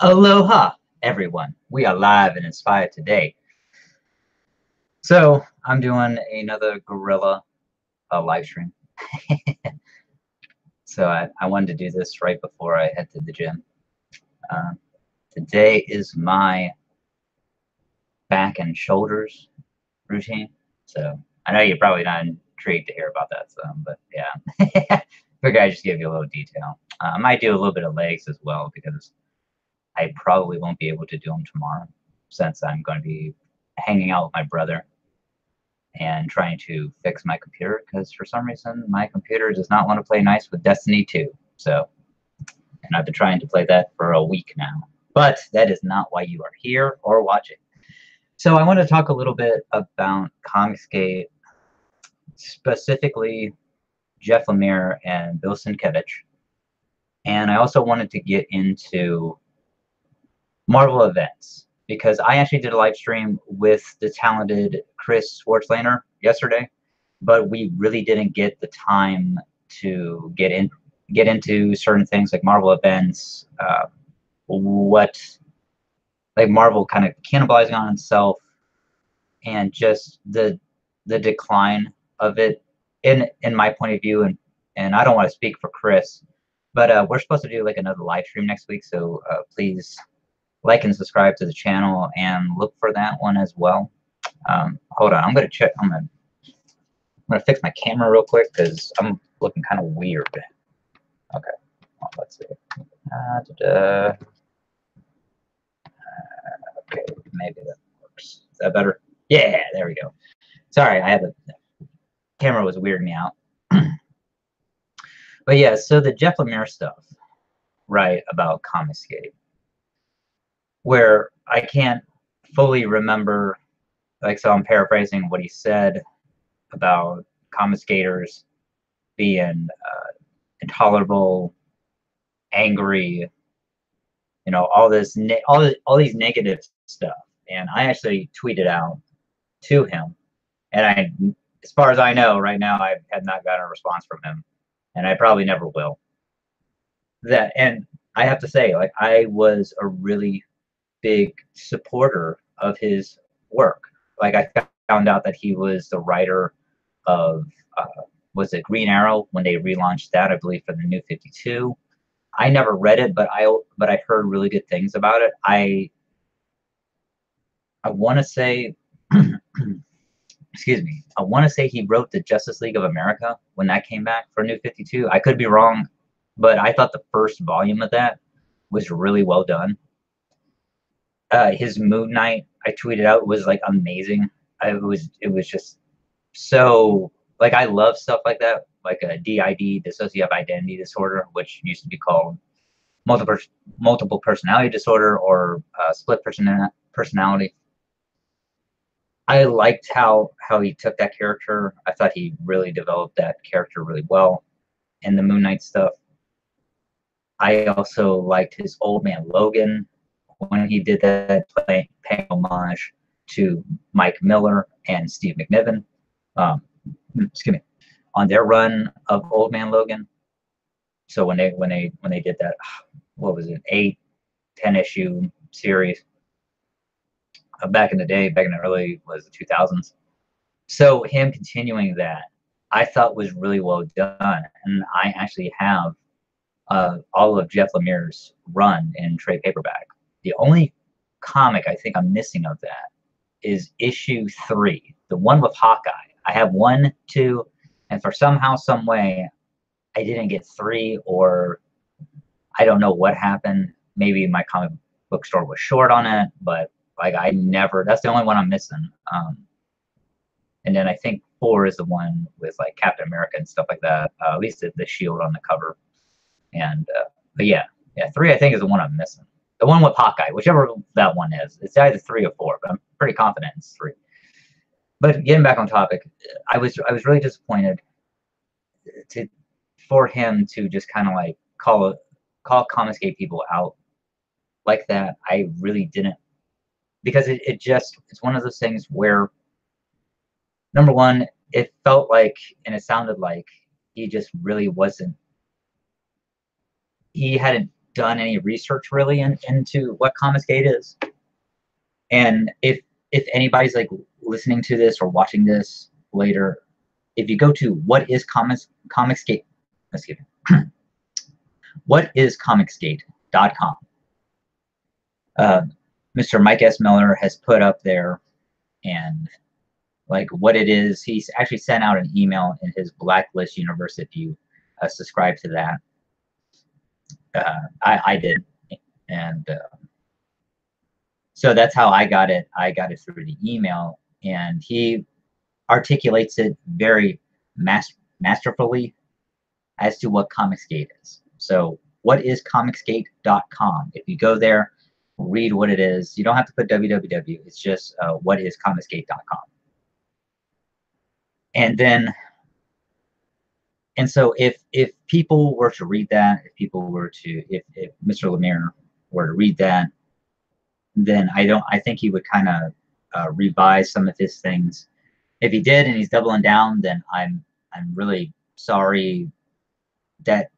Aloha, everyone. We are live and inspired today. So I'm doing another Guerrilla live stream. So I wanted to do this right before I head to the gym. Today is my back and shoulders routine. So I know you're probably not intrigued to hear about that, but yeah, figure I just give you a little detail. I might do a little bit of legs as well because I probably won't be able to do them tomorrow since I'm going to be hanging out with my brother and trying to fix my computer because for some reason my computer does not want to play nice with Destiny 2. So, and I've been trying to play that for a week now. But that is not why you are here or watching. So I want to talk a little bit about Comicsgate, specifically Jeff Lemire and Bill Sienkiewicz. And I also wanted to get into Marvel events because I actually did a live stream with the talented Chris Schwartzlander yesterday, but we really didn't get the time to get into certain things like Marvel events, what like Marvel kind of cannibalizing on itself, and just the decline of it in my point of view. And I don't want to speak for Chris, but we're supposed to do like another live stream next week, so please like and subscribe to the channel and look for that one as well. Hold on, I'm gonna check. I'm gonna fix my camera real quick because I'm looking kind of weird. Okay, well, let's see. Okay, maybe that works. Is that better? Yeah, there we go. Sorry, the camera was weirding me out. But yeah, so the Jeff Lemire stuff, right, about Comicsgate, where I can't fully remember, like, so I'm paraphrasing what he said about Comicsgaters being intolerable, angry, you know, all these negative stuff. And I actually tweeted out to him, and as far as I know, right now I have not gotten a response from him, and I probably never will. And I have to say, like, I was a really big supporter of his work. Like, I found out that he was the writer of was it Green Arrow when they relaunched that, I believe, for the New 52. I never read it, but I heard really good things about it. I want to say, excuse me, I want to say he wrote the Justice League of America when that came back for New 52. I could be wrong, but I thought the first volume of that was really well done. His Moon Knight, I tweeted out, was like amazing. It was just so, like, I love stuff like that, like a DID, dissociative identity disorder, which used to be called multiple personality disorder or split personality. I liked how he took that character. I thought he really developed that character really well in the Moon Knight stuff. I also liked his Old Man Logan when he did that, paying homage to Mike Miller and Steve McNiven. Excuse me, on their run of Old Man Logan. So when they did that, what was it, 8-10 issue series back in the day, back in the early 2000s. So him continuing that, I thought was really well done, and I actually have all of Jeff Lemire's run in trade paperback. The only comic I think I'm missing of that is issue 3, the one with Hawkeye. I have 1, 2, and for somehow, some way, I didn't get 3, or I don't know what happened. Maybe my comic book store was short on it, but like that's the only one I'm missing. And then I think 4 is the one with like Captain America and stuff like that. At least the shield on the cover. And but yeah, 3 I think is the one I'm missing. The one with Hawkeye, whichever that one is. It's either 3 or 4, but I'm pretty confident it's 3. But getting back on topic, I was really disappointed for him to just kind of like call Comicsgate people out like that. I really didn't, because it's one of those things where, number one, it felt like, and it sounded like he just really wasn't, he hadn't done any research really into what Comicsgate is. And if anybody's like listening to this or watching this later, if you go to Comicsgate, excuse me, whatiscomicsgate.com, Mr. Mike S. Miller has put up there, and like what it is, he's actually sent out an email in his Blacklist universe. If you subscribe to that, I did, and so that's how I got it. I got it through the email, and he articulates it very masterfully as to what Comicsgate is. So whatiscomicsgate.com. If you go there, read what it is. You don't have to put www. It's just whatiscomicsgate.com. And then, and so if people were to read that, if Mr. Lemire were to read that, then I think he would kind of revise some of his things. If he did and he's doubling down, then I'm really sorry that,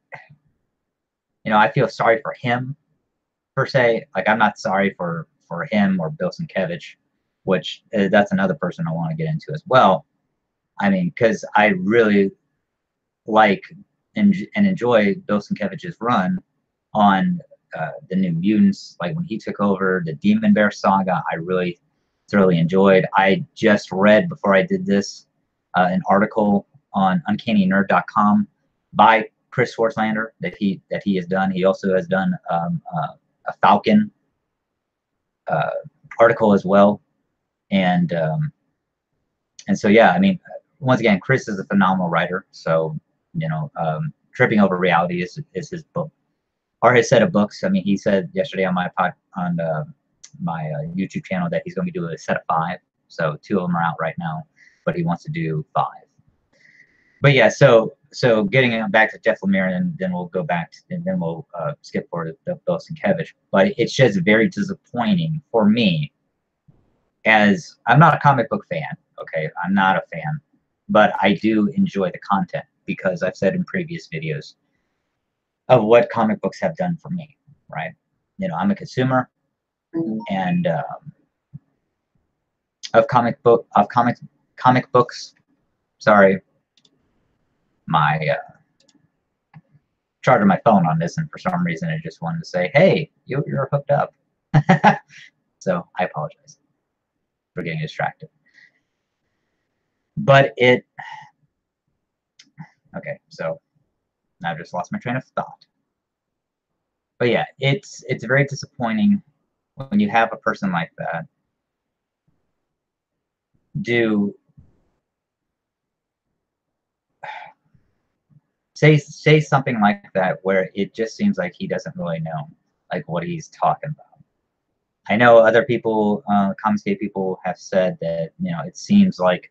you know, I feel sorry for him per se. Like, I'm not sorry for him or Bill Sienkiewicz, which that's another person I want to get into as well. I mean, because I really like and enjoy Bill Sienkiewicz's run on the New Mutants. Like when he took over the Demon Bear saga, I really thoroughly enjoyed. I just read before I did this an article on UncannyNerd.com by Chris Swartzlander that he has done. He also has done a Falcon article as well, and so yeah, I mean, once again, Chris is a phenomenal writer. So, you know, Tripping Over Reality is his book, or his set of books. I mean, he said yesterday on my my YouTube channel that he's going to be doing a set of 5. So 2 of them are out right now, but he wants to do 5. But yeah, so getting back to Jeff Lemire, and then we'll go back to, and then we'll skip forward to Bill Sienkiewicz. But it's just very disappointing for me, as I'm not a comic book fan. Okay, I'm not a fan, but I do enjoy the content because I've said in previous videos of what comic books have done for me, right? You know, I'm a consumer, and of comic books. Sorry, my charging my phone on this, and for some reason it just wanted to say, "Hey, you're hooked up." So I apologize for getting distracted. But okay, so I've just lost my train of thought. But yeah, it's very disappointing when you have a person like that say something like that, where it just seems like he doesn't really know like what he's talking about. I know other people, Comicsgate people, have said that, you know, it seems like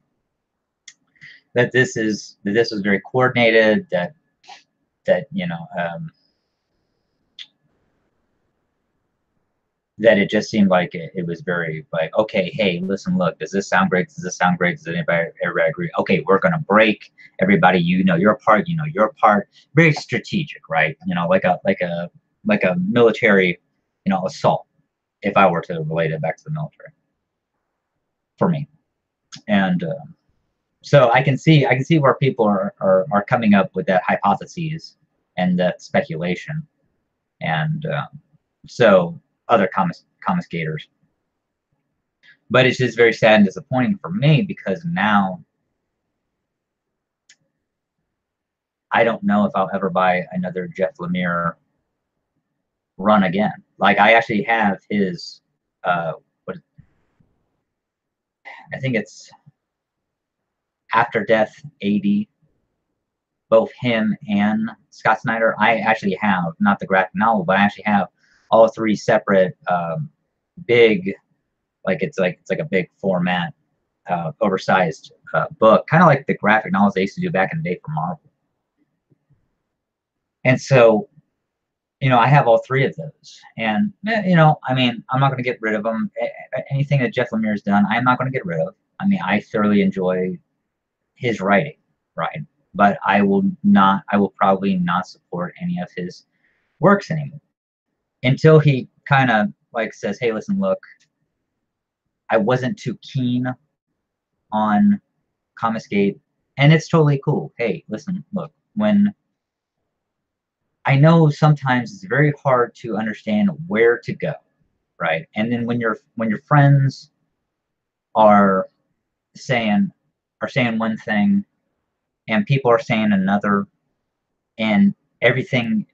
that this was very coordinated, that you know, that it just seemed like it was very like, okay, hey, listen, look, does this sound great? Does this sound great? Does everybody agree? Okay, we're gonna break. Everybody, you know your part. You know your part. Very strategic, right? You know, like a military, you know, assault. If I were to relate it back to the military, for me, and so I can see where people are coming up with that hypotheses and that speculation, and so other Comicsgaters. But it's just very sad and disappointing for me, because now I don't know if I'll ever buy another Jeff Lemire run again. Like, I actually have his I think it's After Death AD, both him and Scott Snyder. I actually have, not the graphic novel, but I actually have all 3 separate big, like it's like a big format, oversized book, kind of like the graphic novels they used to do back in the day for Marvel. And so, you know, I have all 3 of those, and you know, I mean, I'm not going to get rid of them. Anything that Jeff Lemire's done, I'm not going to get rid of. I mean, I thoroughly enjoy his writing, right? But I will probably not support any of his works anymore. until he kind of like says, hey, listen, look, I wasn't too keen on Comicsgate, and it's totally cool. Hey, listen, look, when I know sometimes it's very hard to understand where to go, right? And then when your friends are saying one thing and people are saying another, and everything,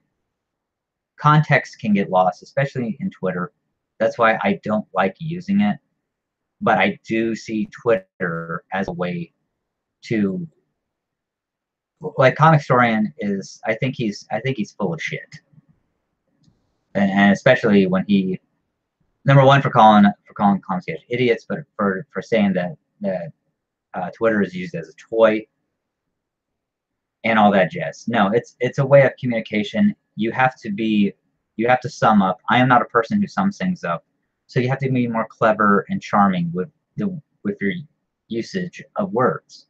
context can get lost, especially in Twitter. That's why I don't like using it. But I do see Twitter as a way to, like, Comic Historian is, I think he's full of shit. And especially when he, number one, for calling Comicsgate idiots, but for saying that Twitter is used as a toy and all that jazz. No, it's a way of communication. You have to sum up. I am not a person who sums things up, so you have to be more clever and charming with your usage of words,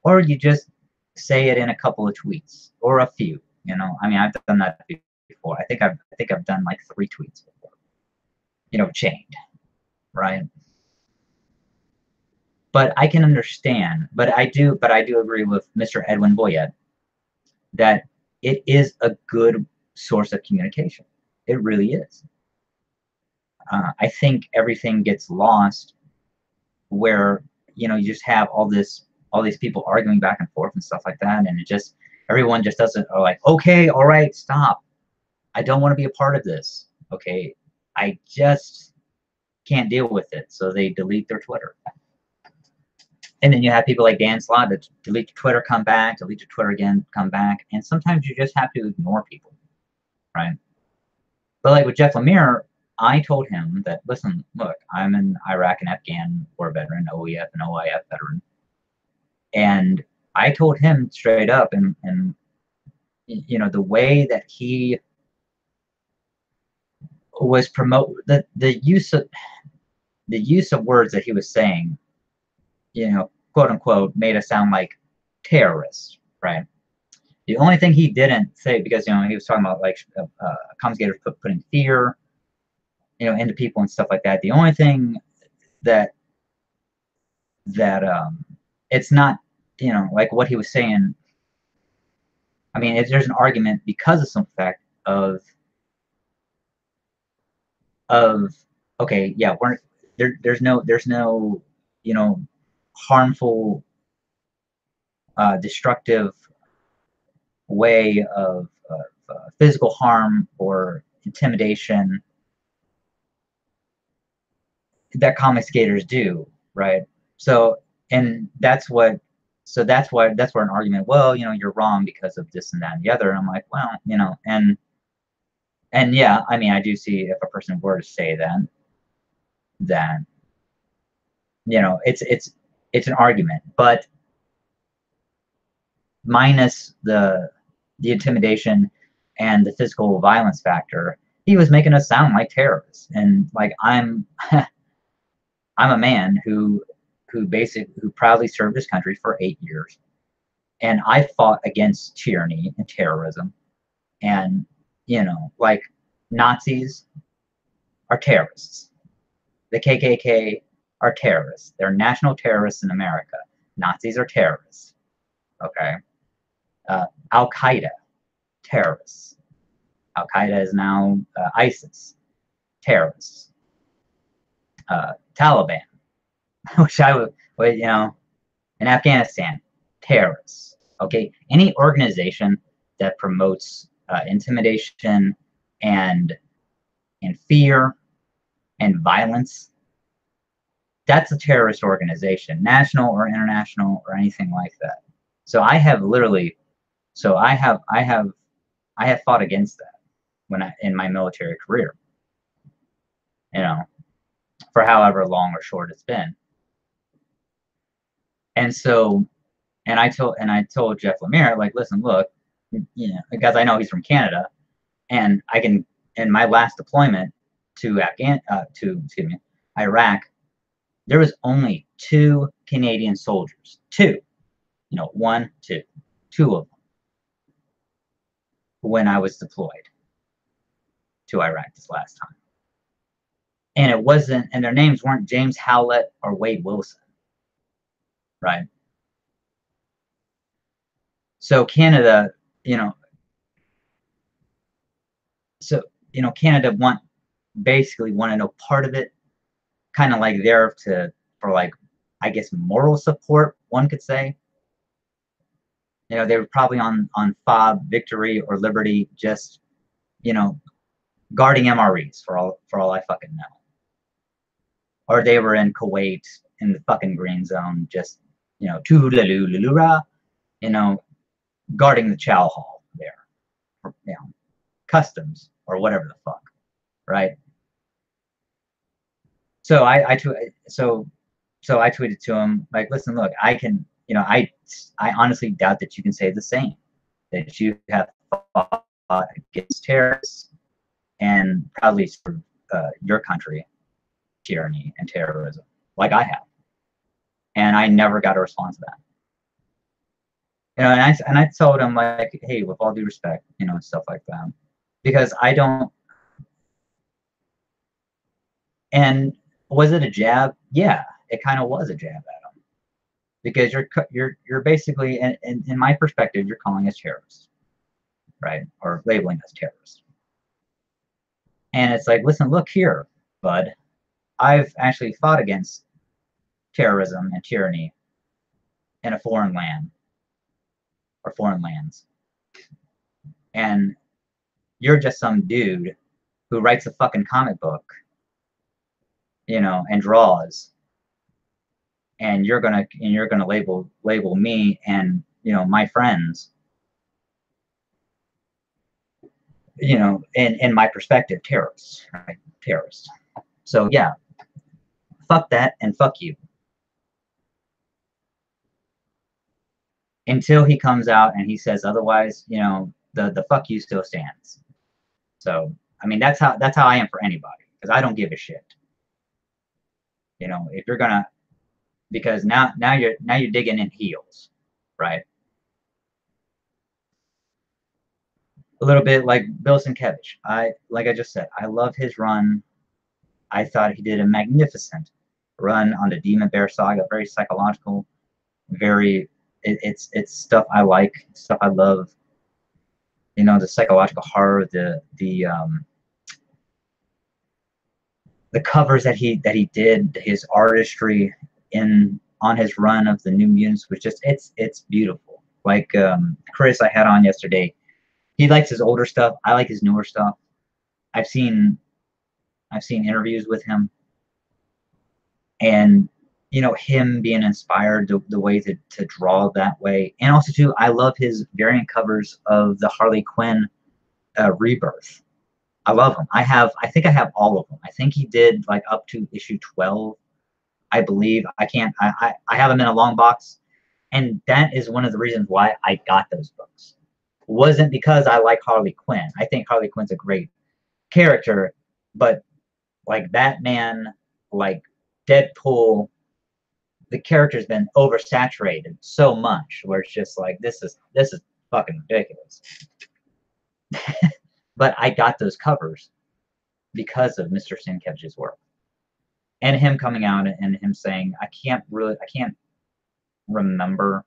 or you just say it in a couple of tweets or a few. You know, I mean, I've done that before. I think I've done like 3 tweets before. You know, chained, right? But I can understand. But I do agree with Mr. Edwin Boyette that it is a good source of communication. It really is. I think everything gets lost where, you know, you just have all these people arguing back and forth and stuff like that, and it just, everyone just doesn't, are like, okay, all right, stop. I don't want to be a part of this. Okay, I just can't deal with it, so they delete their Twitter. And then you have people like Dan Slott that delete your Twitter, come back, delete your Twitter again, come back, and sometimes you just have to ignore people, right? But like with Jeff Lemire, I told him that, listen, look, I'm an Iraq and Afghan war veteran, OEF and OIF veteran, and I told him straight up, and you know, the way that he was promote the use of words that he was saying, you know, quote unquote, made us sound like terrorists, right? The only thing he didn't say, because, you know, he was talking about like Comicsgaters putting fear, you know, into people and stuff like that. The only thing that it's not, you know, like what he was saying. I mean, there's an argument because of some fact of okay, yeah, there's no, you know, harmful, destructive way of physical harm or intimidation that comic skaters do, right? So, and that's where an argument, well, you know, you're wrong because of this and that and the other. And I'm like, well, you know, and yeah, I mean, I do see, if a person were to say that, you know, it's an argument, but minus the intimidation and the physical violence factor, he was making us sound like terrorists. And like, I'm a man who proudly served his country for 8 years, and I fought against tyranny and terrorism. And, you know, like, Nazis are terrorists. The KKK are terrorists. They're national terrorists in America. Nazis are terrorists. Okay. Al-Qaeda, terrorists. Al-Qaeda is now ISIS, terrorists. Taliban, which I would, you know, in Afghanistan, terrorists. Okay, any organization that promotes intimidation and fear and violence, that's a terrorist organization, national or international or anything like that. So I have literally, I have fought against that when in my military career, you know, for however long or short it's been. And so, and I told Jeff Lemire, like, listen, look, you know, because I know he's from Canada, and I can, in my last deployment to Iraq, there was only 2 Canadian soldiers, 2, you know, 1, 2, 2 of them when I was deployed. to Iraq this last time. And it wasn't, and their names weren't James Howlett or Wade Wilson, right? So Canada, you know, Canada basically wanted no part of it, kind of like there for like, I guess, moral support, one could say. You know, they were probably on FOB, Victory, or Liberty, just, you know, guarding MREs for all I fucking know. Or they were in Kuwait in the fucking green zone, just, you know, you know, guarding the chow hall there, or, you know, customs or whatever the fuck, right? So I tweeted to him like, listen, look, I can, you know, I honestly doubt that you can say the same, that you have fought against terrorists and proudly served your country, tyranny and terrorism, like I have, and I never got a response to that. You know, and I told him like, hey, with all due respect, you know, and stuff like that, because I don't. And was it a jab? Yeah, it kind of was a jab at him, because you're basically, in my perspective, you're calling us terrorists, right, or labeling us terrorists. And it's like, listen, look here, bud, I've actually fought against terrorism and tyranny in a foreign land or foreign lands, and you're just some dude who writes a fucking comic book, you know, and draws, and you're gonna label me and, you know, my friends, you know, in my perspective, terrorists, right? Terrorists. So yeah, fuck that and fuck you. Until he comes out and he says otherwise, you know, the fuck you still stands. So I mean, that's how I am for anybody, because I don't give a shit. You know, if you're gonna, because now you're digging in heels, right? A little bit like Bill Sienkiewicz. Like I just said, I love his run. I thought he did a magnificent run on the Demon Bear saga. Very psychological, very it's stuff I like, stuff I love. You know, the psychological horror, the covers that he did, his artistry on his run of the New Mutants was just, it's beautiful. Like Chris I had on yesterday, he likes his older stuff. I like his newer stuff. I've seen interviews with him, and you know, him being inspired the way to draw that way. And also too, I love his variant covers of the Harley Quinn Rebirth. I love them. I think I have all of them. I think he did like up to issue 12, I believe. I have them in a long box, and that is one of the reasons why I got those books. It wasn't because I like Harley Quinn. I think Harley Quinn's a great character, but like Batman, like Deadpool, the character's been oversaturated so much where it's just like, this is fucking ridiculous. But I got those covers because of Mr. Sienkiewicz's work, and him coming out and him saying, I can't fully remember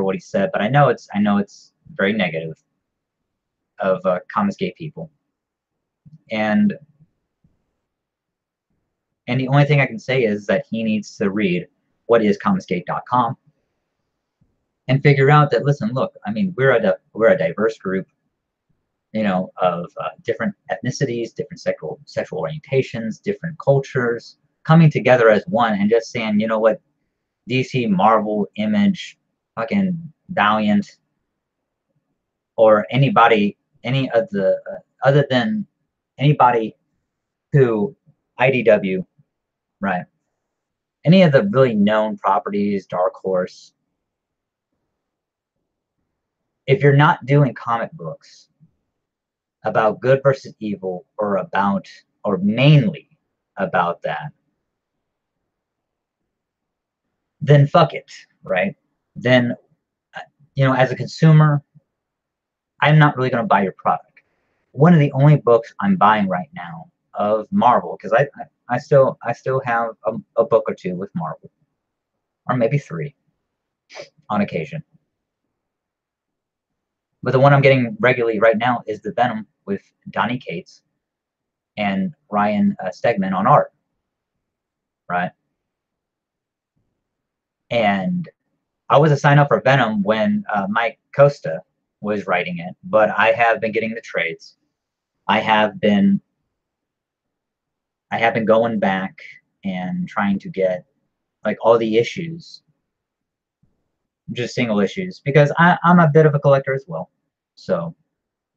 what he said, but I know it's very negative of Comicsgate people, and the only thing I can say is that he needs to read what is Comicsgate.com and figure out that, listen, look, I mean, we're a diverse group, you know, of different ethnicities, different sexual orientations, different cultures, coming together as one and just saying, you know what, DC, Marvel, Image, fucking Valiant, or anybody, any of the other than anybody who IDW, right? Any of the really known properties, Dark Horse. If you're not doing comic books about good versus evil, or mainly about that, then fuck it, right? Then, you know, as a consumer, I'm not really going to buy your product. one of the only books I'm buying right now of Marvel, because I still have a book or two with Marvel, or maybe 3 on occasion. But the one I'm getting regularly right now is the Venom with Donny Cates and Ryan Stegman on art, right? And I was a sign up for Venom when Mike Costa was writing it, but I have been getting the trades. I have been going back and trying to get like all the issues, just single issues, because I'm a bit of a collector as well. So,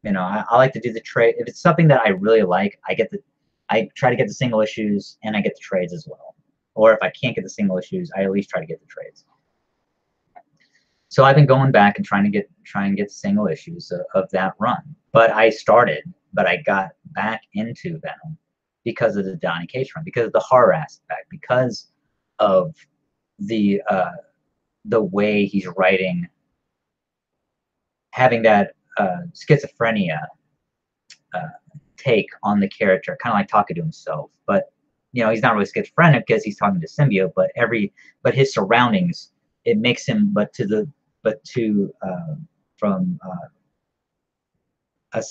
you know, I like to do the trade. If it's something that I really like, I try to get the single issues and I get the trades as well. Or if I can't get the single issues, I at least try to get the trades. So I've been going back and trying to get single issues of that run. But I got back into Venom because of the Donny Cates run, because of the horror aspect, because of the way he's writing, having that schizophrenia take on the character, kind of like talking to himself. But you know, he's not really schizophrenic because he's talking to symbiote, but his surroundings, it makes him, from a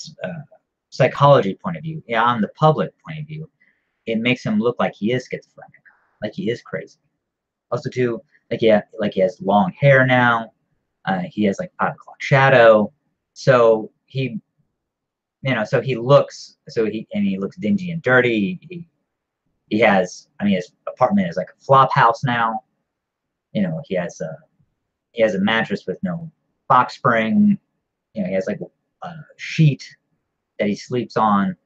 psychology point of view, yeah, on the public point of view, it makes him look like he is schizophrenic, like he is crazy. Also, too, like he has long hair now. He has like 5 o'clock shadow, so he looks dingy and dirty. He has, I mean, his apartment is like a flop house now. You know, he has a mattress with no box spring. You know, he has like a sheet that he sleeps on.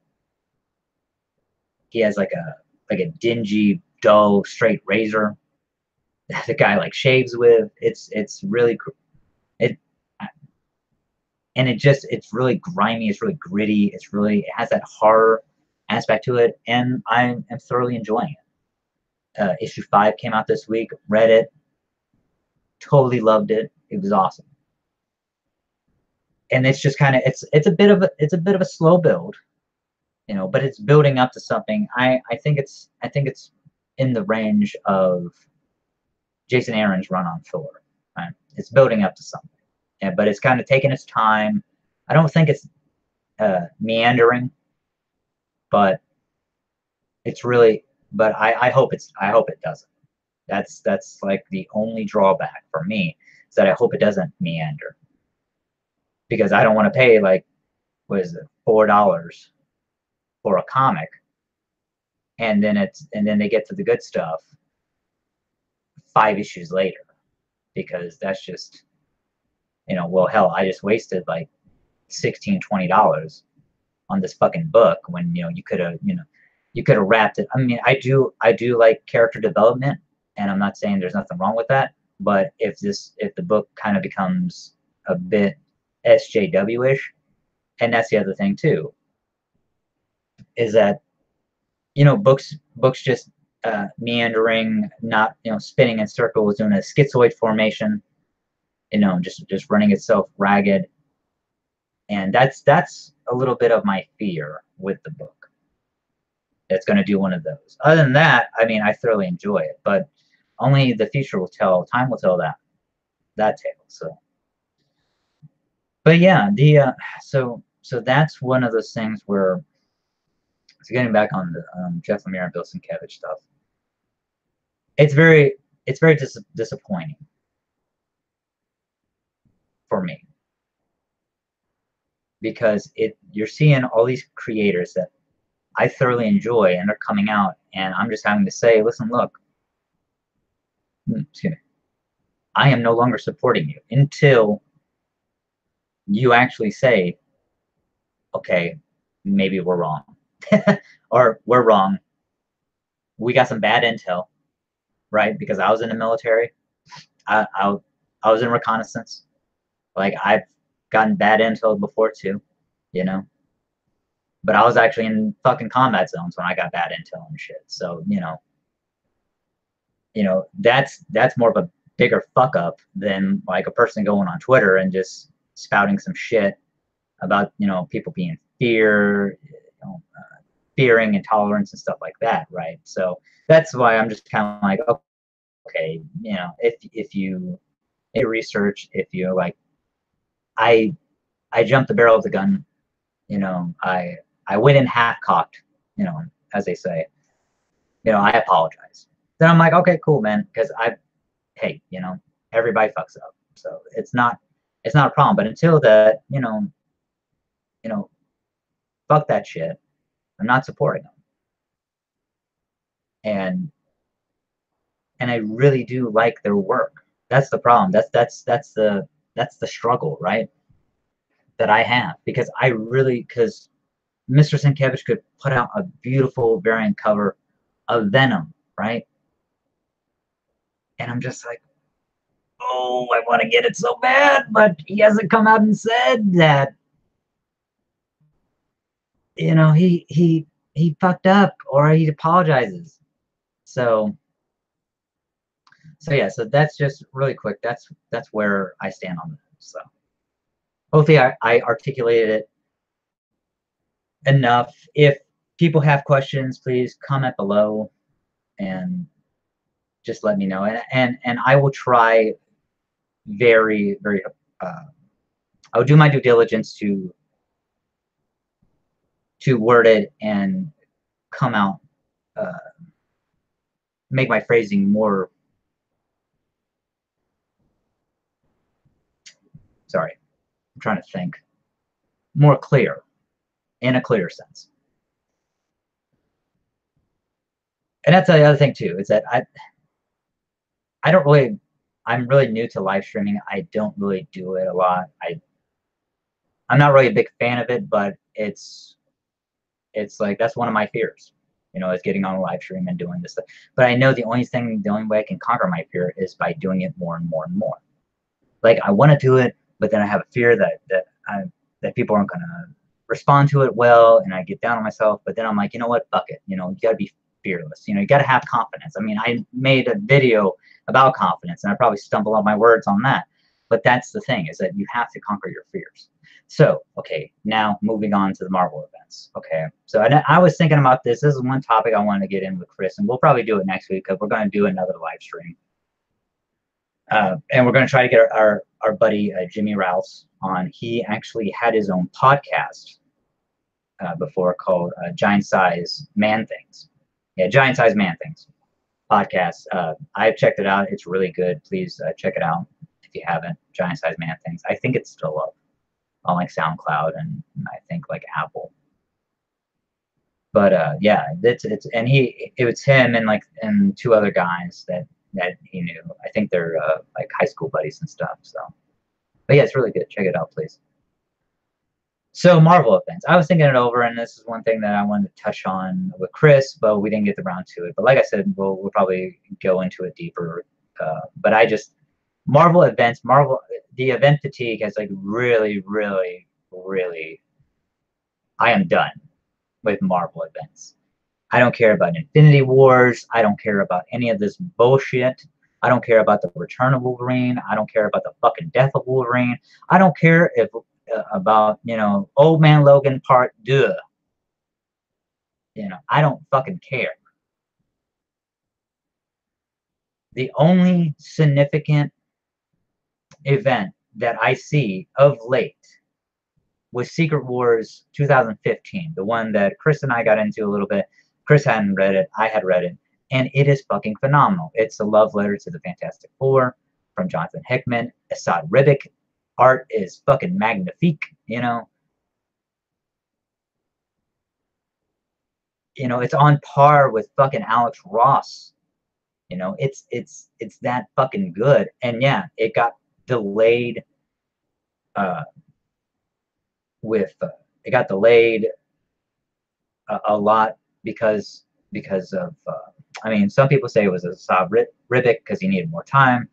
He has like a dingy, dull, straight razor that the guy like shaves with. It's really it's really grimy. It's really gritty. It has that horror aspect to it, and I am thoroughly enjoying it. Issue 5 came out this week. Read it. Totally loved it. It was awesome. And it's just kind of it's a bit of a slow build, you know, but it's building up to something. I think it's in the range of Jason Aaron's run on Thor. Right? It's building up to something, but it's kind of taking its time. I don't think it's meandering, but it's really. But I hope it doesn't. That's like the only drawback for me, is that I hope it doesn't meander, because I don't want to pay like, what is it, $4 for a comic, and then they get to the good stuff 5 issues later, because that's just, you know, well, hell, I just wasted like $16-20 on this fucking book, when, you know, you could have wrapped it. I mean, I do like character development, and I'm not saying there's nothing wrong with that, but if the book kind of becomes a bit SJW-ish, and that's the other thing too, is that, you know, books just meandering, not, you know, spinning in circles, doing a schizoid formation, you know, just running itself ragged, and that's a little bit of my fear with the book. It's going to do one of those. Other than that, I mean, I thoroughly enjoy it, but only the future will tell. Time will tell that tale. So, but yeah, so that's one of those things where, so getting back on the Jeff Lemire and Bill Sienkiewicz stuff, it's very disappointing for me, because you're seeing all these creators that I thoroughly enjoy, and they're coming out, and I'm just having to say, listen, look, excuse me, I am no longer supporting you until you actually say, okay, maybe we're wrong, or we're wrong. We got some bad intel, right? Because I was in the military. I was in reconnaissance. Like, I've gotten bad intel before too, you know. But I was actually in fucking combat zones when I got bad intel and shit. So, you know, that's more of a bigger fuck up than like a person going on Twitter and just spouting some shit about, people being fearing intolerance and stuff like that, right? So that's why I'm just kind of like, okay, if you research, if you like, I jumped the barrel of the gun, I went in half cocked, as they say, I apologize. Then I'm like, okay, cool, man, because hey, everybody fucks up, so it's not a problem. But until that, fuck that shit. I'm not supporting them, and I really do like their work. That's the problem. That's the struggle, right? That I have, because because Mr. Sienkiewicz could put out a beautiful variant cover of Venom, right? And I'm just like, oh, I want to get it so bad, but he hasn't come out and said that, he fucked up, or he apologizes. So yeah, so that's just really quick. That's where I stand on that. So hopefully I articulated it enough. If people have questions, please comment below and just let me know. And I will try very, very, I'll do my due diligence to word it and come out, make my phrasing more, sorry, I'm trying to think, more clear, in a clear sense. And that's the other thing too, is that I don't really, I'm really new to live streaming. I don't really do it a lot. I'm not really a big fan of it, but it's like, that's one of my fears, is getting on a live stream and doing this stuff. But I know the only way I can conquer my fear is by doing it more and more and more. Like, I want to do it, but then I have a fear that people aren't going to respond to it well, and I get down on myself. But then I'm like, you know what, fuck it. You got to be fearless. You got to have confidence. I mean, I made a video about confidence, and I probably stumble on my words on that. But that's the thing, is that you have to conquer your fears. So, okay, now moving on to the Marvel events. Okay, so I was thinking about this. This is one topic I wanted to get in with Chris, and we'll probably do it next week, because we're going to do another live stream. And we're going to try to get our buddy Jimmy Rouse on. He actually had his own podcast before, called Giant Size Man Things. Yeah, Giant Size Man Things podcast. I've checked it out. It's really good. Please check it out if you haven't. Giant Size Man Things. I think it's still up on like SoundCloud, and I think like Apple. But yeah, it's and it was him and two other guys that he knew. I think they're like high school buddies and stuff. So, but yeah, it's really good. Check it out, please. So, Marvel events. I was thinking it over, and this is one thing that I wanted to touch on with Chris, but we didn't get around to it. But like I said, we'll probably go into it deeper. But Marvel events, the event fatigue has like really, really, really. I am done with Marvel events. I don't care about Infinity Wars. I don't care about any of this bullshit. I don't care about the Return of Wolverine. I don't care about the fucking Death of Wolverine. I don't care about Old Man Logan Part 2. I don't fucking care. The only significant event that I see of late was Secret Wars 2015, the one that Chris and I got into a little bit. Chris hadn't read it. I had read it. And it is fucking phenomenal. It's a love letter to the Fantastic Four from Jonathan Hickman. Asad Ribic. Art is fucking magnifique, It's on par with fucking Alex Ross. It's that fucking good. And yeah, it got delayed it got delayed a lot because of I mean, some people say it was Asad Ribic because he needed more time.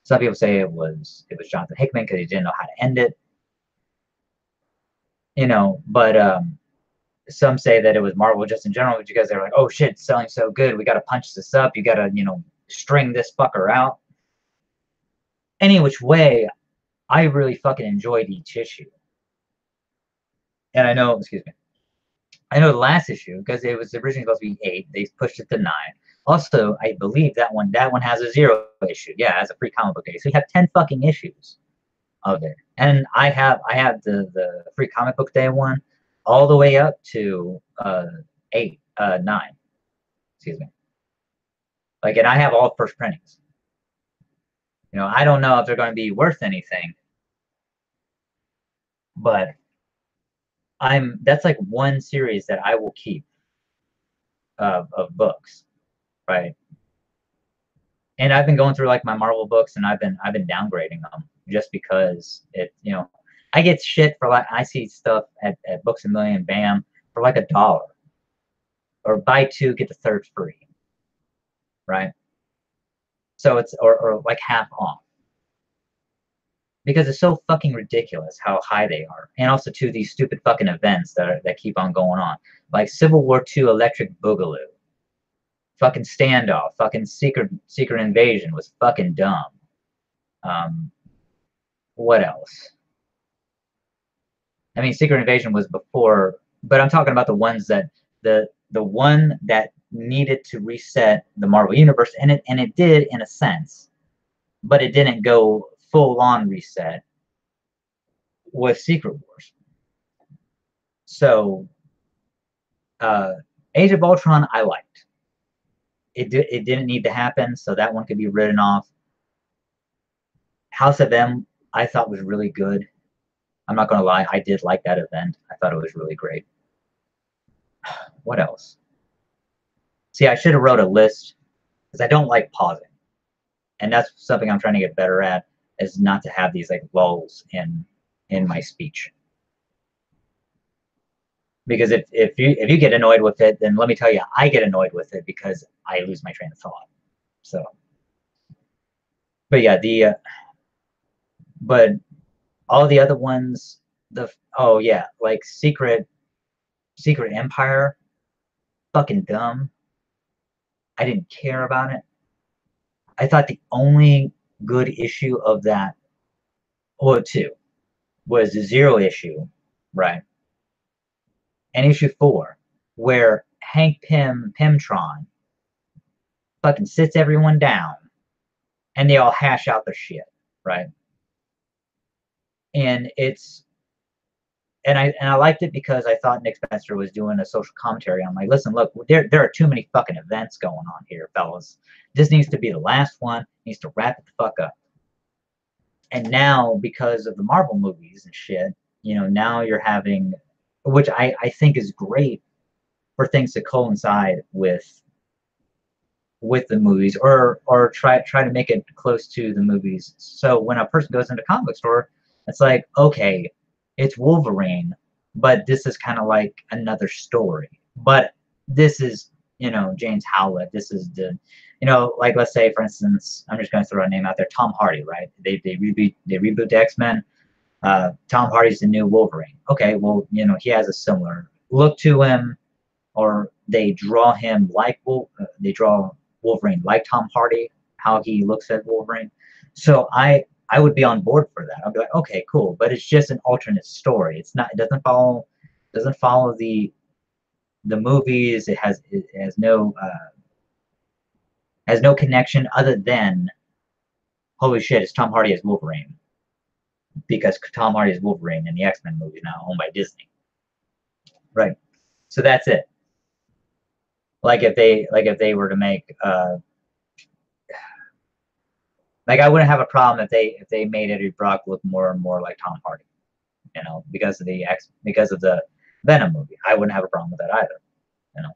Some people say it was Jonathan Hickman because he didn't know how to end it. But some say that it was Marvel just in general, because they're like, oh shit, it's selling so good, we got to punch this up, you got to string this fucker out. Any which way, I really fucking enjoyed each issue. And I know, excuse me, I know the last issue, because it was originally supposed to be 8, they pushed it to 9. Also, I believe that one has a 0 issue. Yeah, as a free comic book day. So you have 10 fucking issues of it. And I have the free comic book day one all the way up to 9. Excuse me. Like, and I have all first printings. You know, I don't know if they're going to be worth anything, but that's like one series that I will keep of books, right? And I've been going through like my Marvel books, and I've been downgrading them just because it, you know, I get shit for like, I see stuff at Books A Million, bam, for like $1, or buy 2 get the 3rd free, right? So it's or like half off, because it's so fucking ridiculous how high they are, and also to these stupid fucking events that keep on going on, like Civil War II Electric Boogaloo, fucking Standoff, fucking Secret Invasion was fucking dumb. What else? I mean, Secret Invasion was before, but I'm talking about the ones that the one that needed to reset the Marvel universe, and it did in a sense, but it didn't go full on reset, was Secret Wars. So, Age of Ultron, I liked. It didn't need to happen, so that one could be written off. House of M, I thought was really good. I'm not gonna lie, I did like that event. I thought it was really great. What else? See, I should have wrote a list, because I don't like pausing, and that's something I'm trying to get better at, is not to have these like lulls in my speech. Because if you get annoyed with it, then let me tell you, I get annoyed with it because I lose my train of thought. So, but yeah, but all the other ones, oh yeah, like Secret Empire, fucking dumb. I didn't care about it. I thought the only good issue of that, well, 2, was the 0 issue, right? And issue 4, where Hank Pymtron fucking sits everyone down, and they all hash out their shit, right? And I liked it because I thought Nick Spencer was doing a social commentary. I'm like, listen, look, there are too many fucking events going on here, fellas. This needs to be the last one. Needs to wrap it the fuck up. And now, because of the Marvel movies and shit, you know, now you're having, which I think is great, for things to coincide with the movies, or try to make it close to the movies. So when a person goes into a comic book store, it's like, okay, it's Wolverine, but this is kind of like another story. But this is, you know, James Howlett. This is the, you know, like, let's say, for instance, I'm just going to throw a name out there, Tom Hardy, right? They reboot the X-Men. Tom Hardy's the new Wolverine. Okay, well, you know, he has a similar look to him, or they draw him like they draw Wolverine like Tom Hardy, how he looks at Wolverine. So I would be on board for that. I'd be like, okay, cool, but it's just an alternate story. It's not. It doesn't follow the movies. It has no connection other than, holy shit, it's Tom Hardy as Wolverine, because Tom Hardy is Wolverine in the X-Men movie now owned by Disney, right? So that's it. Like if they were to make like, I wouldn't have a problem if they made Eddie Brock look more and more like Tom Hardy, you know, because of the Venom movie. I wouldn't have a problem with that either, you know.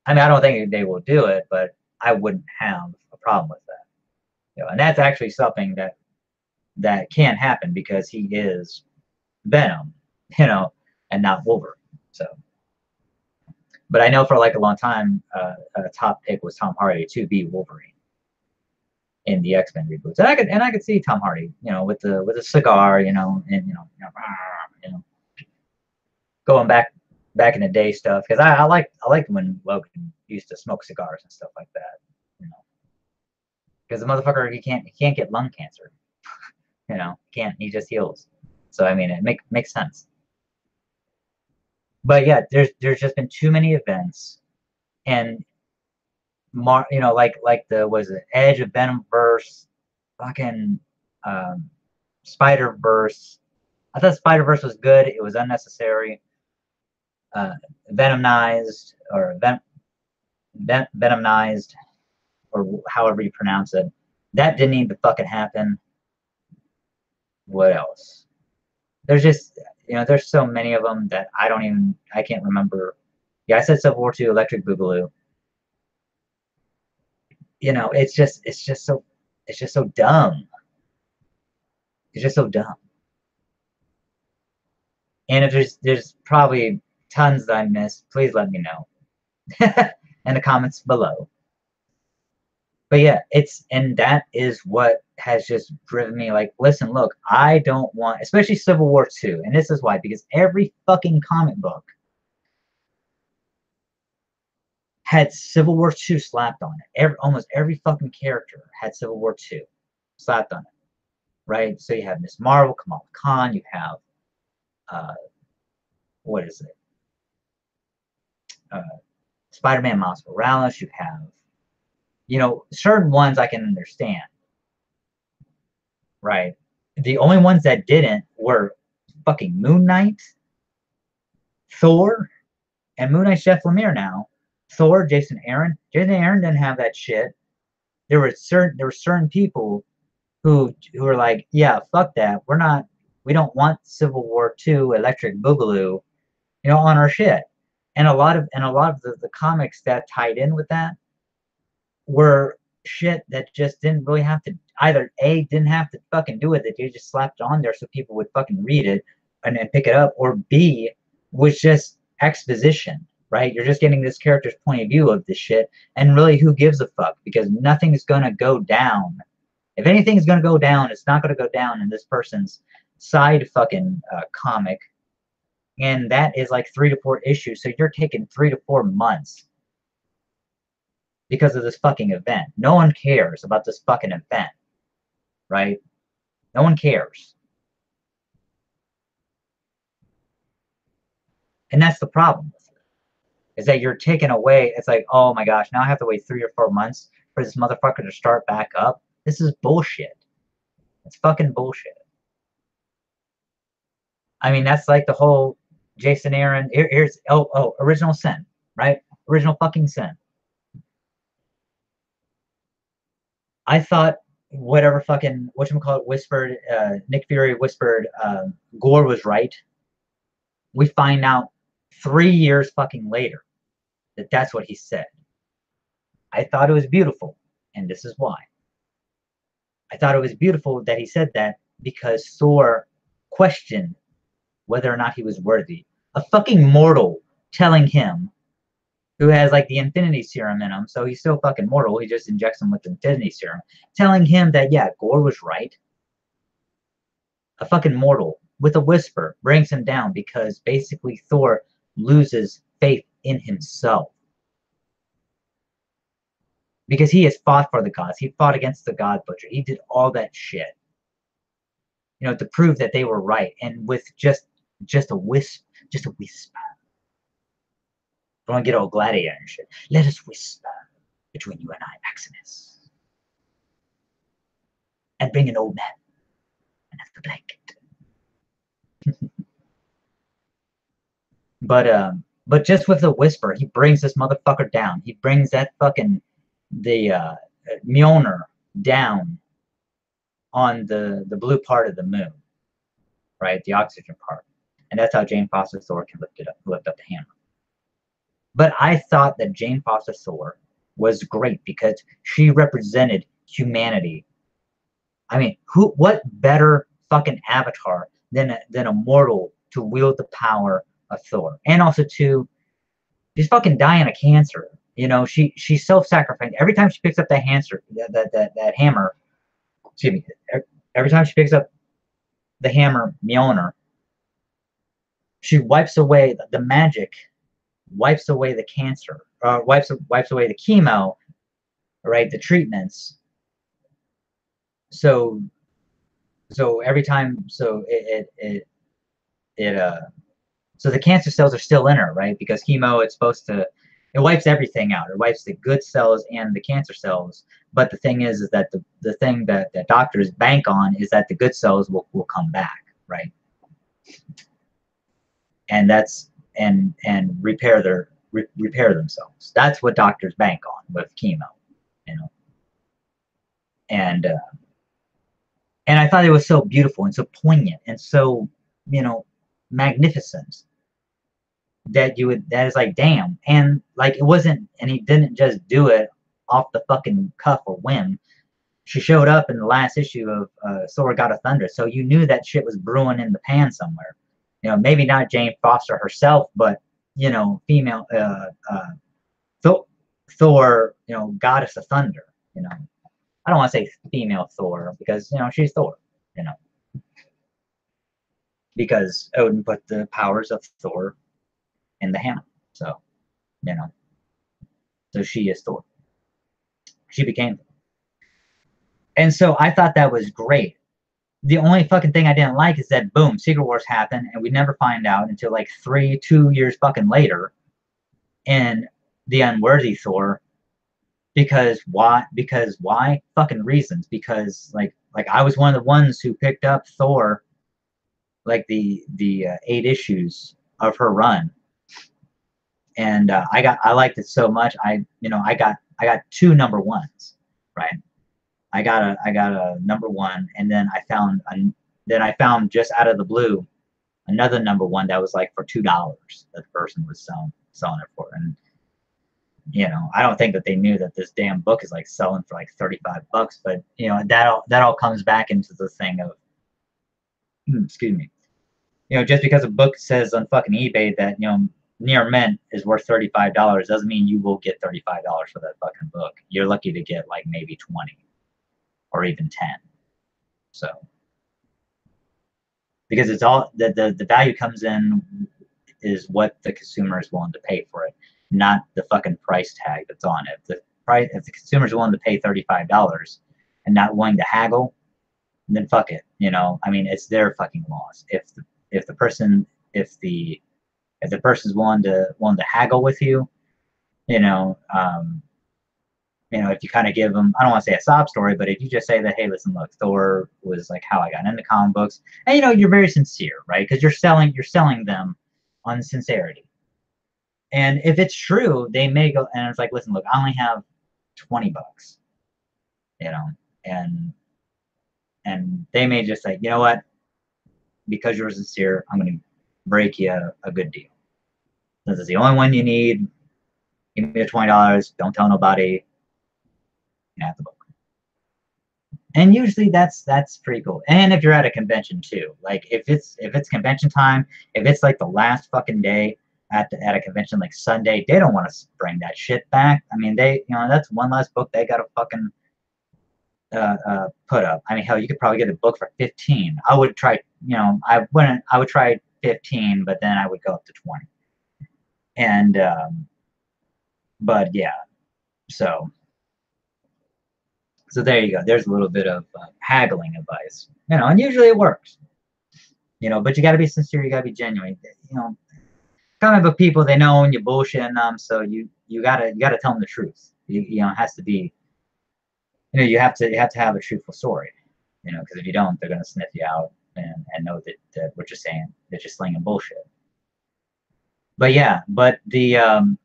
I mean, I don't think they will do it, but I wouldn't have a problem with that, you know. And that's actually something that can happen, because he is Venom, you know, and not Wolverine. So, but I know for like a long time, a top pick was Tom Hardy to be Wolverine in the X-Men reboots, and I could see Tom Hardy, you know, with a cigar, you know, and you know, going back in the day stuff, because I liked when Logan used to smoke cigars and stuff like that, you know, because the motherfucker, he can't get lung cancer, you know, he just heals. So I mean, it makes sense. But yeah, there's just been too many events, and you know, like the was it Edge of Venomverse, fucking Spider Verse. I thought Spider Verse was good. It was unnecessary. Uh, Venomized or Venomized or however you pronounce it. That didn't need to fucking happen. What else? There's just, you know, there's so many of them that I can't remember. Yeah, I said Civil War II, Electric Boogaloo. You know, it's just so dumb. It's just so dumb. And if there's probably tons that I missed, please let me know in the comments below. But yeah, and that is what has just driven me. Like, listen, look, I don't want, especially Civil War II, and this is why, because every fucking comic book had Civil War II slapped on it. Almost every fucking character had Civil War II slapped on it, right? So you have Miss Marvel, Kamala Khan, you have, uh, what is it? Uh, Spider-Man, Miles Morales, you have, you know, certain ones I can understand, right? The only ones that didn't were fucking Moon Knight, Thor, and Moon Knight's Jeff Lemire now. Thor, Jason Aaron. Jason Aaron didn't have that shit. There were certain people who were like, yeah, fuck that. We don't want Civil War II Electric Boogaloo, you know, on our shit. And a lot of the comics that tied in with that were shit that just didn't really have to either A, didn't have to fucking do it, that they just slapped on there so people would fucking read it and pick it up, or B, was just exposition, right? You're just getting this character's point of view of this shit, and really who gives a fuck, because nothing's gonna go down. If anything's gonna go down, it's not gonna go down in this person's side fucking comic, and that is like 3 to 4 issues, so you're taking 3 to 4 months because of this fucking event. No one cares about this fucking event, right? No one cares. And that's the problem with it, is that you're taking away, it's like, oh my gosh, now I have to wait 3 or 4 months for this motherfucker to start back up. This is bullshit. It's fucking bullshit. I mean, that's like the whole Jason Aaron, here's, Original Sin, right? Original fucking Sin. I thought whatever fucking, whatchamacallit, whispered, Nick Fury whispered, Gore was right. We find out 3 years fucking later that that's what he said. I thought it was beautiful, and this is why. I thought it was beautiful that he said that because Thor questioned whether or not he was worthy. A fucking mortal telling him, who has like the Infinity Serum in him, so he's still fucking mortal, he just injects him with the Infinity Serum, telling him that, yeah, Gore was right. A fucking mortal with a whisper brings him down because basically Thor loses faith in himself. Because he has fought for the gods. He fought against the God Butcher. He did all that shit, you know, to prove that they were right. And with just a whisper, don't want to get all gladiator and shit. Let us whisper between you and I, Maximus, and bring an old man and have the blanket. But just with the whisper, he brings this motherfucker down. He brings that fucking Mjolnir down on the blue part of the moon, right? The oxygen part. And that's how Jane Foster Thor can lift up the hammer. But I thought that Jane Foster Thor was great because she represented humanity. I mean, what better fucking avatar than a mortal to wield the power of Thor? And also she's fucking dying of cancer. You know, she's self-sacrificing. Every time she picks up that hammer, excuse me, every time she picks up the hammer, Mjolnir, she wipes away the magic, wipes away the cancer, wipes away the chemo, right? The treatments. So every time, so So the cancer cells are still in her, right? Because chemo, it's supposed to, it wipes everything out. It wipes the good cells and the cancer cells. But the thing is that the thing that doctors bank on is that the good cells will come back, right? And that's and repair themselves. That's what doctors bank on with chemo, you know. And I thought it was so beautiful and so poignant and so, you know, magnificent that that is like, damn. And like, it wasn't, and he didn't just do it off the fucking cuff or whim. She showed up in the last issue of Thor: God of Thunder, so you knew that shit was brewing in the pan somewhere. You know, maybe not Jane Foster herself, but, you know, female Thor, you know, goddess of thunder, you know. I don't want to say female Thor because, you know, she's Thor, you know. Because Odin put the powers of Thor in the hammer. So, you know. So she is Thor. She became Thor. And so I thought that was great. The only fucking thing I didn't like is that, boom, Secret Wars happened, and we never find out until like 2 years fucking later in The Unworthy Thor. Because why? Because why? Fucking reasons. Because like I was one of the ones who picked up Thor, like the 8 issues of her run, and I liked it so much. I got 2 number 1s, right? I got a number 1, and then I found just out of the blue another number 1 that was like for $2 that the person was selling it for. And you know, I don't think that they knew that this damn book is like selling for like $35, but you know, that all comes back into the thing of, excuse me, you know, just because a book says on fucking eBay that, you know, Near Mint is worth $35 doesn't mean you will get $35 for that fucking book. You're lucky to get like maybe 20 or even 10. So because it's all the value comes in is what the consumer is willing to pay for it, not the fucking price tag that's on it. If the consumer's willing to pay $35 and not willing to haggle, then fuck it. You know, I mean, it's their fucking loss. If the person's willing to haggle with you, you know, if you kind of give them, I don't want to say a sob story, but if you just say that, hey, listen, look, Thor was like how I got into comic books, and you know, you're very sincere, right? Because you're selling them on sincerity. And if it's true, they may go, and it's like, listen, look, I only have $20, you know, and they may just say, you know what, because you're sincere, I'm going to break you a good deal. This is the only one you need. Give me the $20. Don't tell nobody. You have the book. And usually that's pretty cool. And if you're at a convention too, like if it's convention time, if it's like the last fucking day at a convention like Sunday, they don't want to bring that shit back. I mean, that's one less book they got to fucking put up. I mean, hell, you could probably get a book for 15. I would try, you know, I would try 15, but then I would go up to 20. And but yeah, so there you go. There's a little bit of haggling advice, you know, and usually it works, you know. But you got to be sincere. You got to be genuine. You know, comic book people, they know when you're bullshitting them, so you gotta tell them the truth. You know, it has to be. You know, you have to have a truthful story. You know, because if you don't, they're gonna sniff you out and know that what you're saying, that you're slinging bullshit. But yeah, but getting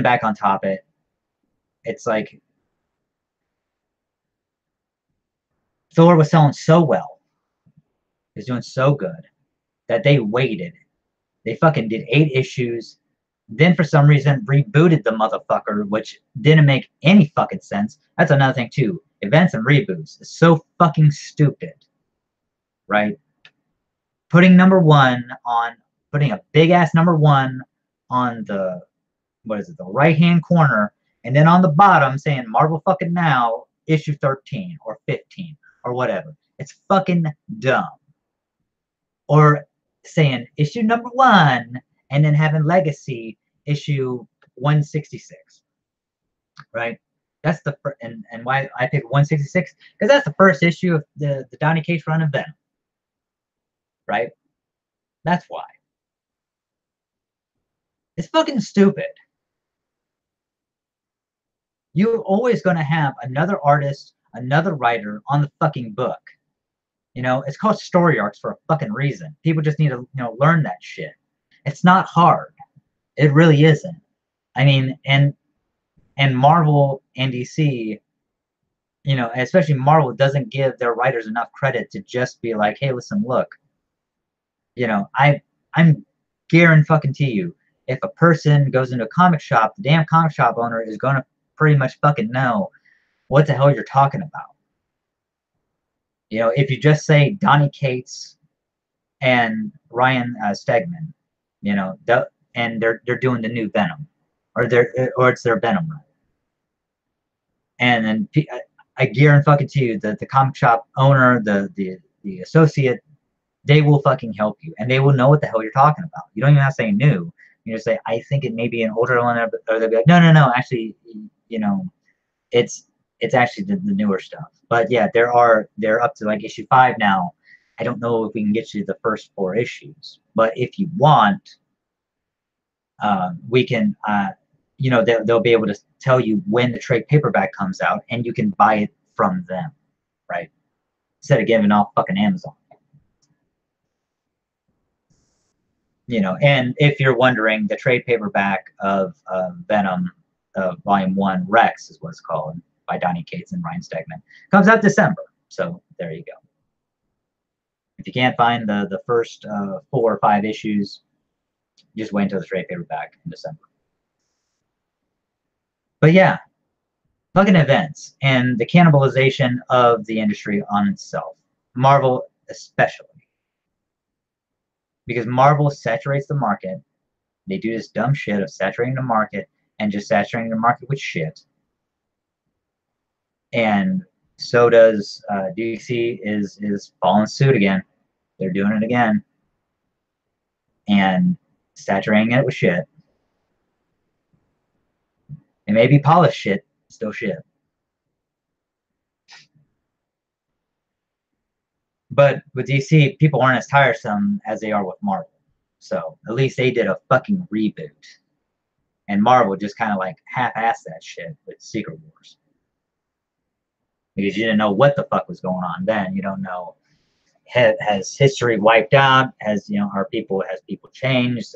back on topic, it's like Thor was selling so well, he was doing so good that they waited. They fucking did 8 issues, then for some reason rebooted the motherfucker, which didn't make any fucking sense. That's another thing too. Events and reboots is so fucking stupid, right? Putting a big ass number 1 on the right hand corner, and then on the bottom saying Marvel fucking Now issue 13 or 15 or whatever. It's fucking dumb. Or saying issue number 1 and then having Legacy issue 166, right? That's the and why I picked 166, because that's the first issue of the Donny Cates run of Venom, right? That's why. It's fucking stupid. You're always going to have another artist, another writer on the fucking book. You know, it's called story arcs for a fucking reason. People just need to, learn that shit. It's not hard. It really isn't. I mean, and Marvel and DC, especially Marvel, doesn't give their writers enough credit to just be like, hey, listen, look, I'm guarantee you, if a person goes into a comic shop, the damn comic shop owner is gonna pretty much fucking know what the hell you're talking about. If you just say Donny Cates and Ryan Stegman, and they're doing the new Venom, or it's their Venom run, and then I guarantee you that the comic shop owner, the associate, they will fucking help you, and they will know what the hell you're talking about. You don't even have to say new. You just say, I think it may be an older one, or they'll be like, no, actually, it's actually the newer stuff. But yeah, they're up to like issue 5 now. I don't know if we can get you the first 4 issues, but if you want, we can, they'll be able to tell you when the trade paperback comes out, and you can buy it from them, right? Instead of giving off fucking Amazon. And if you're wondering, the trade paperback of Venom, Volume 1, Rex is what it's called, by Donny Cates and Ryan Stegman, comes out December. So there you go. If you can't find the first 4 or 5 issues, just wait until the trade paperback in December. But yeah, fucking events and the cannibalization of the industry on itself. Marvel especially. Because Marvel saturates the market. They do this dumb shit of saturating the market and just saturating the market with shit. And so does DC is following suit again. They're doing it again. And saturating it with shit. It may be polished shit, still shit. But with DC, people aren't as tiresome as they are with Marvel. So at least they did a fucking reboot. And Marvel just kind of like half-assed that shit with Secret Wars. Because you didn't know what the fuck was going on then. You don't know, has history wiped out? Has people changed?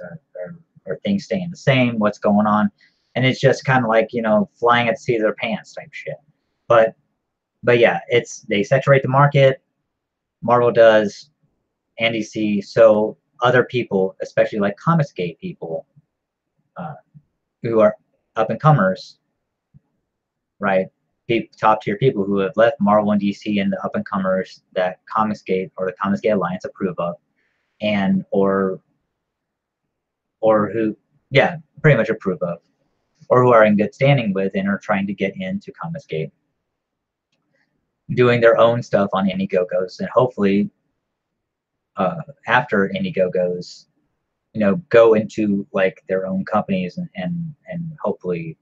Are things staying the same? What's going on? And it's just kind of like, flying at the seat of their pants type shit. But yeah, they saturate the market. Marvel does, and DC, so other people, especially like Comicsgate people, who are up and comers, right? Top tier people who have left Marvel and DC and the up and comers that Comicsgate or the Comicsgate Alliance approve of, and or who, yeah, pretty much approve of, or who are in good standing with and are trying to get into Comicsgate, doing their own stuff on Indiegogos, and hopefully after Indiegogos, go into like their own companies and hopefully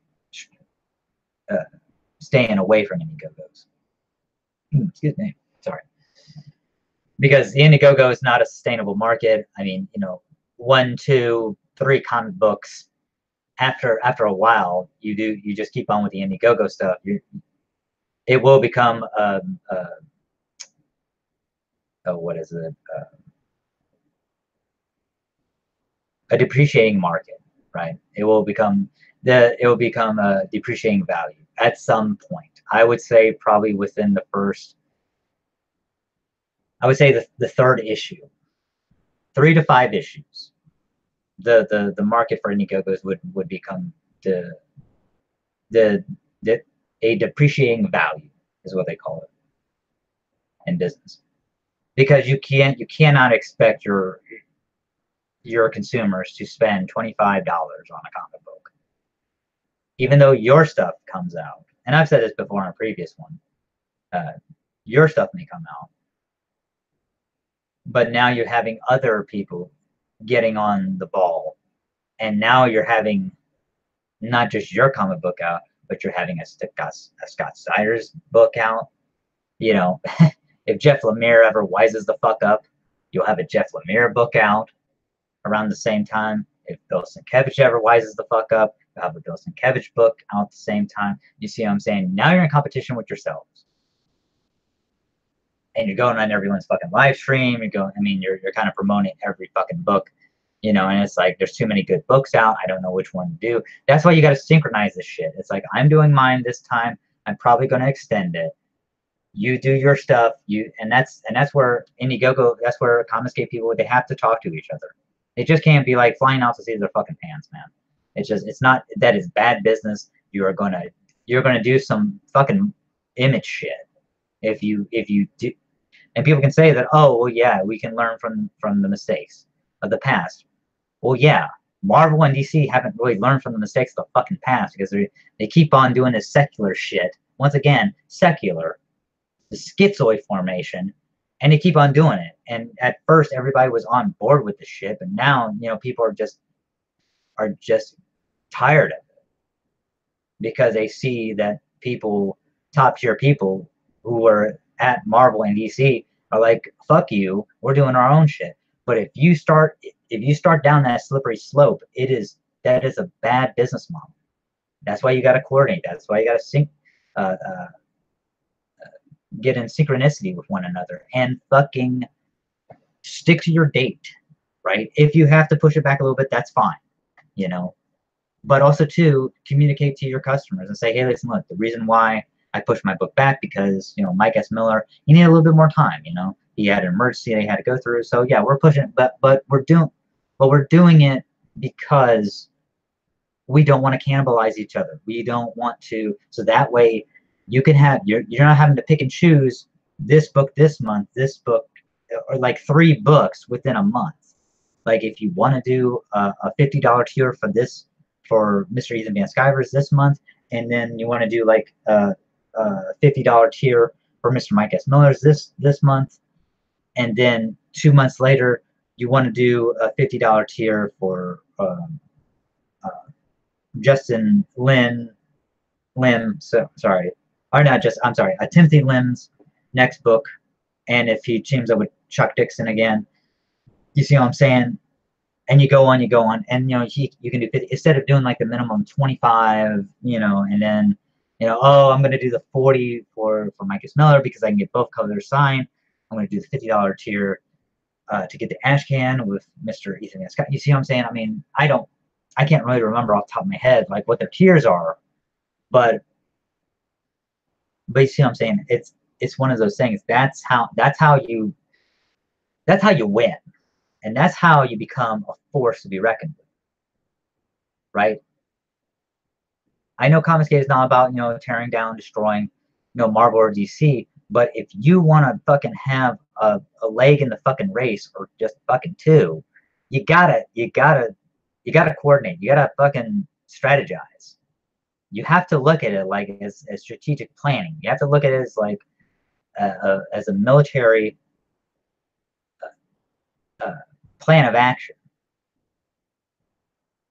staying away from Indiegogos. Excuse me, sorry. Because the Indiegogo is not a sustainable market. I mean, 1, 2, 3 comic books. After a while, you just keep on with the Indiegogo stuff. It will become what is it? A depreciating market, right? It will become a depreciating value at some point. I would say probably within the first. I would say the 3rd issue, 3 to 5 issues. The market for Indiegogos would become a depreciating value is what they call it in business, because you cannot expect your consumers to spend $25 on a comic book, even though your stuff comes out. And I've said this before on a previous one. Your stuff may come out, but now you're having other people getting on the ball, and now you're having not just your comic book out, but you're having a Scott Snyder's book out. If Jeff Lemire ever wises the fuck up, you'll have a Jeff Lemire book out. around the same time. If Bill Sienkiewicz ever wises the fuck up, you have a Bill Sienkiewicz book out at the same time. You see what I'm saying? Now you're in competition with yourselves. And you're going on everyone's fucking live stream. You're kind of promoting every fucking book, you know, and it's like, there's too many good books out. I don't know which one to do. That's why you got to synchronize this shit. It's like, I'm doing mine this time. I'm probably going to extend it. You do your stuff. And that's where Indiegogo, that's where Comicsgate people, they have to talk to each other. They just can't be like flying out to see their fucking pants, man. It's not, that is bad business. You're gonna do some fucking image shit if you do. And people can say that, oh, well, yeah, we can learn from the mistakes of the past. Well, yeah, Marvel and DC haven't really learned from the mistakes of the fucking past, because they keep on doing this secular shit. Once again, secular, the schizoid formation, and they keep on doing it. And at first, everybody was on board with the shit, but now, you know, people are just tired of it, because they see that people, top tier people who are at Marvel and DC are like, fuck you, we're doing our own shit. But if you start down that slippery slope, that is a bad business model. That's why you got to coordinate. That's why you got to get in synchronicity with one another and fucking stick to your date, right? If you have to push it back a little bit, that's fine, you know. But also, too, communicate to your customers and say, hey, listen, look, the reason why I pushed my book back, because, you know, Mike S. Miller, he needed a little bit more time, you know. He had an emergency that he had to go through. So, yeah, we're pushing it, but we're doing it because we don't want to cannibalize each other. We don't want to, so that way you can have, you're not having to pick and choose this book this month, this book, or like 3 books within a month. Like, if you want to do a $50 tier for this, for Mr. Ethan Van Sciver's this month, and then you want to do like a $50 tier for Mr. Mike S. Miller's this month, and then 2 months later you want to do a $50 tier for Justin Lim, so sorry, or not just, I'm sorry, Timothy Lim's next book, and if he teams up with Chuck Dixon again, you see what I'm saying? And you go on, and you know, you can do 50, instead of doing like the minimum 25, you know, and then, you know, oh, I'm gonna do the 40 for Mike S. Miller because I can get both colors signed. I'm gonna do the $50 tier to get the ash can with Mr. Ethan Van Scott. You see what I'm saying? I mean, I can't really remember off the top of my head like what their tiers are, but you see what I'm saying? It's one of those things. That's how you win. And that's how you become a force to be reckoned with, right? I know Comicsgate is not about, you know, tearing down, destroying, you know, Marvel or DC, but if you want to fucking have a leg in the fucking race, or just fucking 2, you gotta coordinate. You gotta fucking strategize. You have to look at it like as strategic planning. You have to look at it as like as a military plan of action,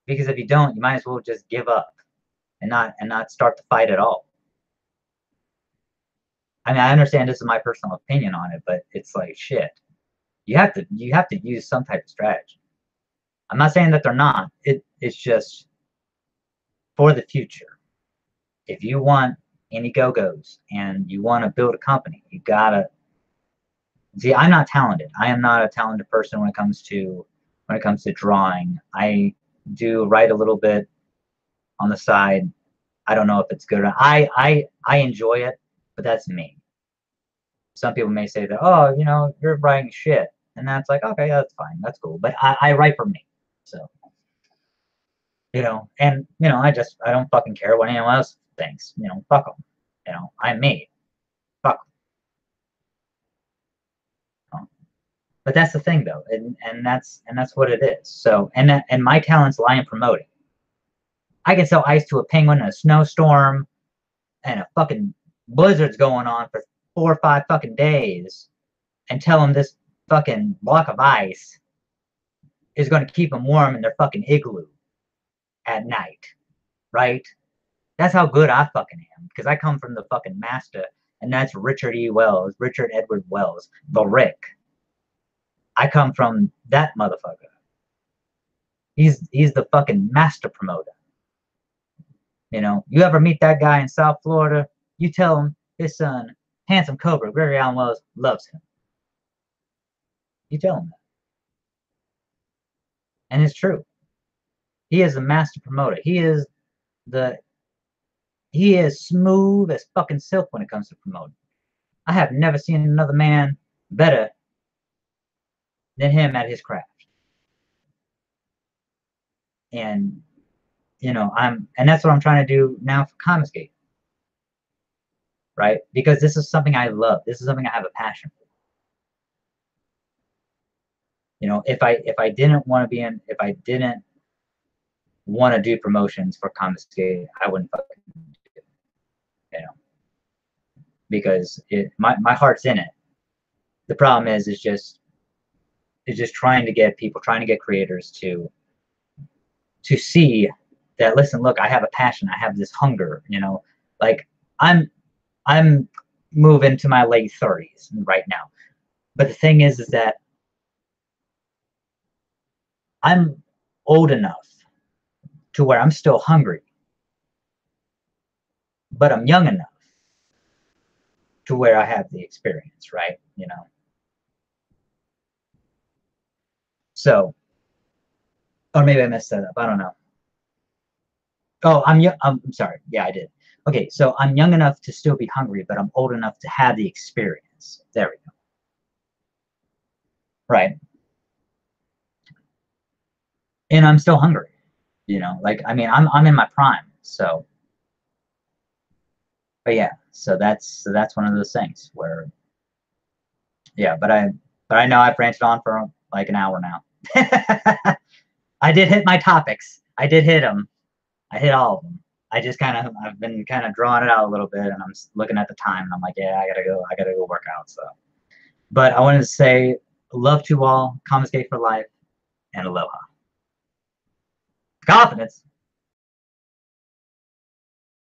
because if you don't, you might as well just give up and not start the fight at all. I mean, I understand this is my personal opinion on it, but it's like, shit, you have to use some type of strategy. I'm not saying that they're not. It's just for the future. If you want Indiegogos and you want to build a company, you gotta. See, I'm not talented. I am not a talented person when it comes to drawing. I do write a little bit on the side. I don't know if it's good. I enjoy it, but that's me. Some people may say that, oh, you know, you're writing shit, and that's like, okay, that's fine, that's cool. But I write for me, so, you know, and you know, I don't fucking care what anyone else thinks. You know, fuck them. You know, I'm me. Fuck 'em. But that's the thing, though, and that's what it is. So, and my talents lie in promoting. I can sell ice to a penguin in a snowstorm, and a fucking blizzard's going on for 4 or 5 fucking days, and tell them this fucking block of ice is going to keep them warm in their fucking igloo at night, right? That's how good I fucking am, because I come from the fucking master, and that's Richard Edward Wells, the Rick. I come from that motherfucker. He's the fucking master promoter. You know, you ever meet that guy in South Florida, you tell him his son, handsome Cobra, Gregory Allen Wells, loves him. You tell him that. And it's true. He is a master promoter. He is smooth as fucking silk when it comes to promoting. I have never seen another man better than him at his craft. And you know, and that's what I'm trying to do now for Comicsgate. Right? Because this is something I love. This is something I have a passion for. You know, if I didn't want to do promotions for Comicsgate, I wouldn't fucking do it. You know, because my heart's in it. The problem is just trying to get people, trying to get creators to see that, listen, look, I have a passion, I have this hunger, you know, like I'm moving to my late 30s right now. But the thing is that I'm old enough to where I'm still hungry, but I'm young enough to where I have the experience, right? You know. So, or maybe I messed that up. I don't know. Oh, I'm sorry. Yeah, I did. Okay, so I'm young enough to still be hungry, but I'm old enough to have the experience. There we go. Right. And I'm still hungry. You know, like, I mean, I'm in my prime. So, but yeah, so that's one of those things where, yeah, but I know I've ranted on for like an hour now. I did hit my topics. I did hit them. I hit all of them. I've been kind of drawing it out a little bit, and I'm looking at the time, and I'm like, yeah, I gotta go work out. So, but I wanted to say, love to all, Comicsgate for life, and aloha. Confidence.